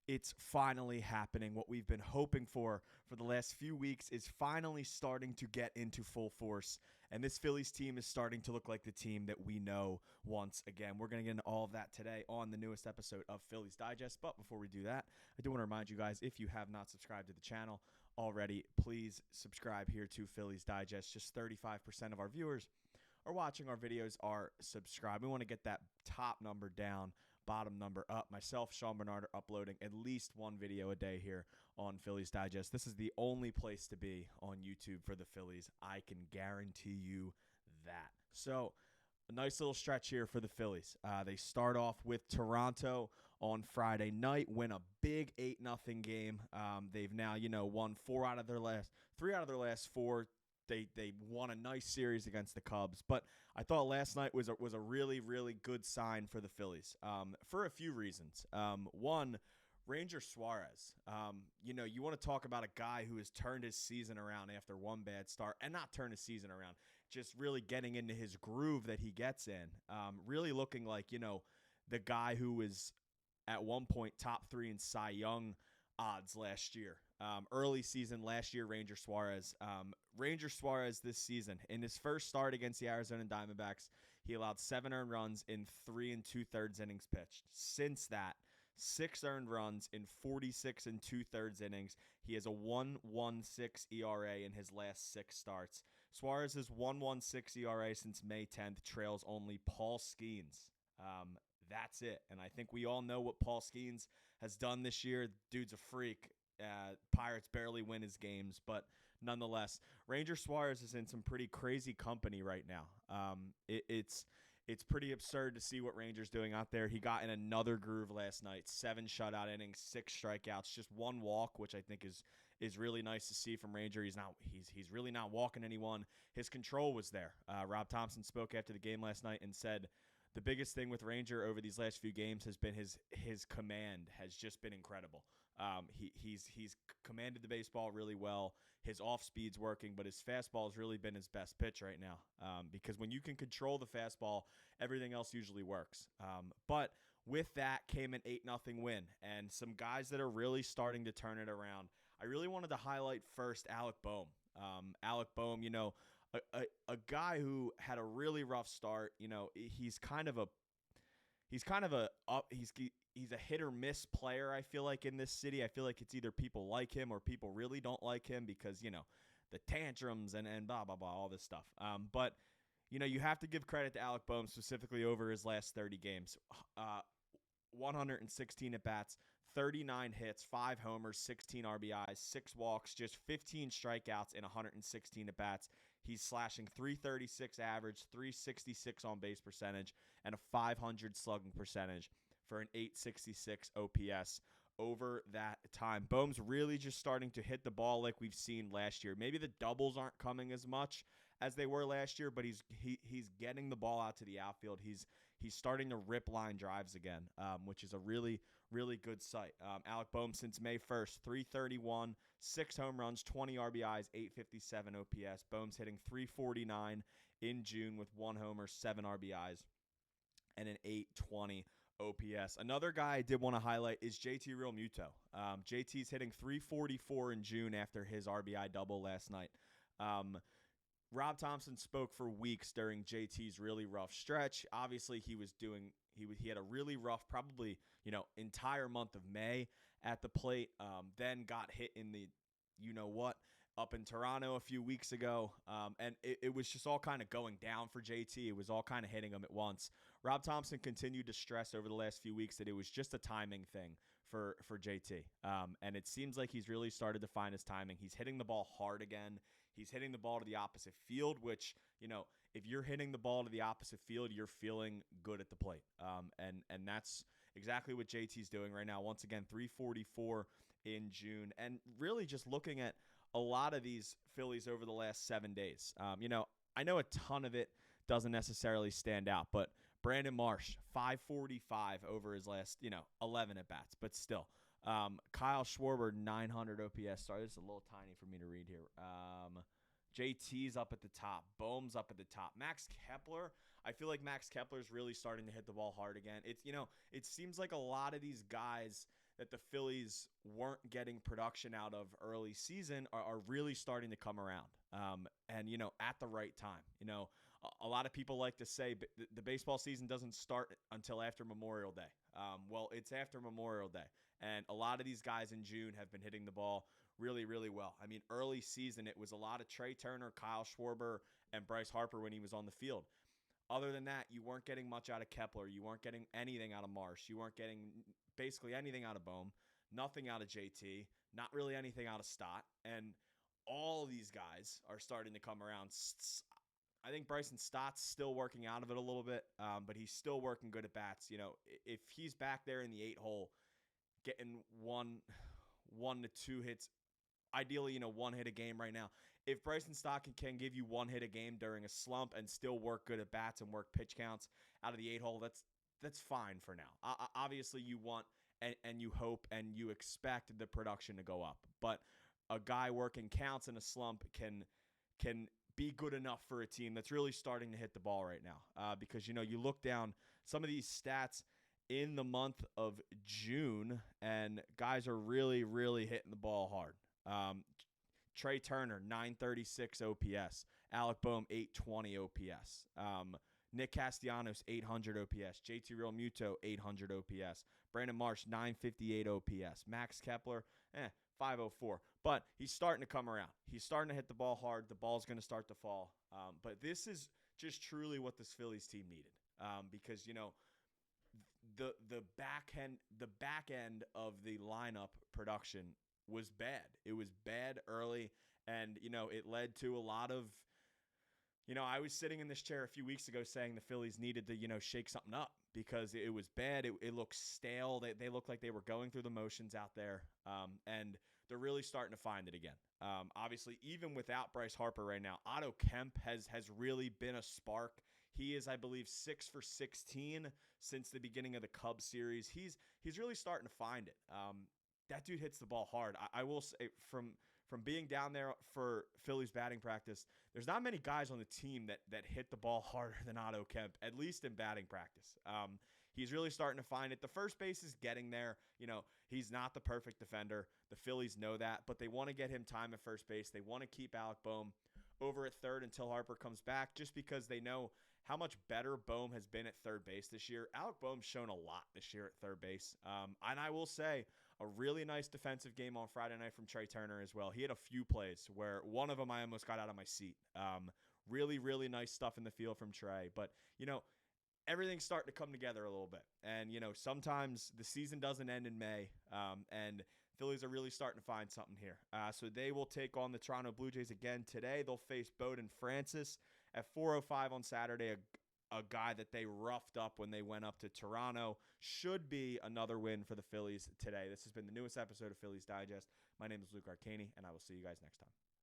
It's finally happening. What we've been hoping for the last few weeks is finally starting to get into full force. And this Phillies team is starting to look like the team that we know once again. We're going to get into all of that today on the newest episode of Phillies Digest. But before we do that, I do want to remind you guys, if you have not subscribed to the channel already, please subscribe here to Phillies Digest. Just 35% of our viewers are watching our videos are subscribed. We want to get that top number down, bottom number up. Myself, Sean Bernard, are uploading at least one video a day here on Phillies Digest. This is the only place to be on YouTube for the Phillies. I can guarantee you that. So, a nice little stretch here for the Phillies. They start off with Toronto on Friday night, win a big 8-0 game. They've now, won three out of their last four. They won a nice series against the Cubs, but I thought last night was a really, really good sign for the Phillies for a few reasons. One, Ranger Suarez. You want to talk about a guy who has turned his season around after one bad start, and not turned his season around, just really getting into his groove that he gets in. Really looking like, the guy who was at one point top 3 in Cy Young odds last year. Early season last year, Ranger Suarez. Ranger Suarez this season, in his first start against the Arizona Diamondbacks, he allowed 7 earned runs in 3 2/3 innings pitched. Since that, 6 earned runs in 46 2/3 innings. He has a 1.16 ERA in his last 6 starts. Suarez's 1.16 ERA since May 10th trails only Paul Skeens. That's it. And I think we all know what Paul Skeens has done this year. Dude's a freak. Pirates barely win his games, but nonetheless, Ranger Suarez is in some pretty crazy company right now. It's pretty absurd to see what Ranger's doing out there. He got in another groove last night. 7 shutout innings, 6 strikeouts, just 1 walk, which I think is really nice to see from Ranger. He's really not walking anyone. His control was there. Rob Thomson spoke after the game last night and said the biggest thing with Ranger over these last few games has been his command has just been incredible. He's commanded the baseball really well. His off speed's working, but his fastball has really been his best pitch right now. Because when you can control the fastball, everything else usually works. But with that came an 8-0 win, and some guys that are really starting to turn it around. I really wanted to highlight first Alec Bohm. Alec Bohm, a guy who had a really rough start. He's a hit or miss player. I feel like in this city, I feel like it's either people like him or people really don't like him because the tantrums and blah blah blah, all this stuff. But you have to give credit to Alec Bohm specifically over his last 30 games. 116 at bats, 39 hits, 5 homers, 16 RBIs, 6 walks, just 15 strikeouts in 116 at bats. He's slashing 336 average, 366 on base percentage, and a 500 slugging percentage for an 866 OPS over that time. Bohm's really just starting to hit the ball like we've seen last year. Maybe the doubles aren't coming as much as they were last year, but he's getting the ball out to the outfield. He's starting to rip line drives again, which is a really, really good sight. Alec Bohm since May 1st, 331, 6 home runs, 20 RBIs, 857 OPS. Bohm's hitting 349 in June with 1 homer, 7 RBIs, and an 820 OPS. Another guy I did want to highlight is JT Realmuto. JT's hitting 344 in June after his RBI double last night. Rob Thomson spoke for weeks during JT's really rough stretch. Obviously, he had a really rough, probably, entire month of May at the plate. Then got hit in the, up in Toronto a few weeks ago. And it was just all kind of going down for JT. It was all kind of hitting him at once. Rob Thomson continued to stress over the last few weeks that it was just a timing thing for JT. And it seems like he's really started to find his timing. He's hitting the ball hard again. He's hitting the ball to the opposite field, which, if you're hitting the ball to the opposite field, you're feeling good at the plate. And that's exactly what JT's doing right now. Once again, 344 in June. And really just looking at a lot of these Phillies over the last 7 days. I know a ton of it doesn't necessarily stand out, but Brandon Marsh, 545 over his last, 11 at-bats, but still. Kyle Schwarber, 900 OPS. Sorry, this is a little tiny for me to read here. JT's up at the top. Bohm's up at the top. Max Kepler, I feel like Max Kepler is really starting to hit the ball hard again. It seems like a lot of these guys that the Phillies weren't getting production out of early season are really starting to come around. And, at the right time. A lot of people like to say the baseball season doesn't start until after Memorial Day. Well, it's after Memorial Day. And a lot of these guys in June have been hitting the ball really, really well. I mean, early season, it was a lot of Trey Turner, Kyle Schwarber, and Bryce Harper when he was on the field. Other than that, you weren't getting much out of Kepler. You weren't getting anything out of Marsh. You weren't getting basically anything out of Bohm, nothing out of JT, not really anything out of Stott. And all these guys are starting to come around. I think Bryson Stott's still working out of it a little bit, but he's still working good at bats. If he's back there in the 8-hole, getting one to two hits, ideally, one hit a game right now. If Bryson Stott can give you one hit a game during a slump and still work good at bats and work pitch counts out of the 8-hole, that's fine for now. Obviously, you want and you hope and you expect the production to go up, but a guy working counts in a slump can be good enough for a team that's really starting to hit the ball right now. Because you look down some of these stats in the month of June, and guys are really, really hitting the ball hard. Trey Turner, 936 OPS. Alec Bohm, 820 OPS. Nick Castellanos, 800 OPS. JT Realmuto, 800 OPS. Brandon Marsh, 958 OPS. Max Kepler, 504. But he's starting to come around. He's starting to hit the ball hard. The ball's going to start to fall. But this is just truly what this Phillies team needed. Because, the back end of the lineup production was bad. It was bad early, and it led to a lot of I was sitting in this chair a few weeks ago saying the Phillies needed to shake something up because it was bad. It looked stale. They looked like they were going through the motions out there, and they're really starting to find it again. Obviously, even without Bryce Harper right now, Otto Kemp has really been a spark. He is, I believe, 6 for 16 since the beginning of the Cubs series. He's really starting to find it. That dude hits the ball hard. I will say from being down there for Phillies batting practice, there's not many guys on the team that hit the ball harder than Otto Kemp, at least in batting practice. He's really starting to find it. The first base is getting there. He's not the perfect defender. The Phillies know that, but they want to get him time at first base. They want to keep Alec Bohm over at third until Harper comes back, just because they know how much better Bohm has been at third base this year. Alec Bohm's shown a lot this year at third base. And I will say, a really nice defensive game on Friday night from Trey Turner as well. He had a few plays where one of them I almost got out of my seat. Really, really nice stuff in the field from Trey. But, everything's starting to come together a little bit. And, sometimes the season doesn't end in May. And Phillies are really starting to find something here. So they will take on the Toronto Blue Jays again today. They'll face Bowden Francis at 4:05 on Saturday, a guy that they roughed up when they went up to Toronto. Should be another win for the Phillies today. This has been the newest episode of Phillies Digest. My name is Luke Arcaini, and I will see you guys next time.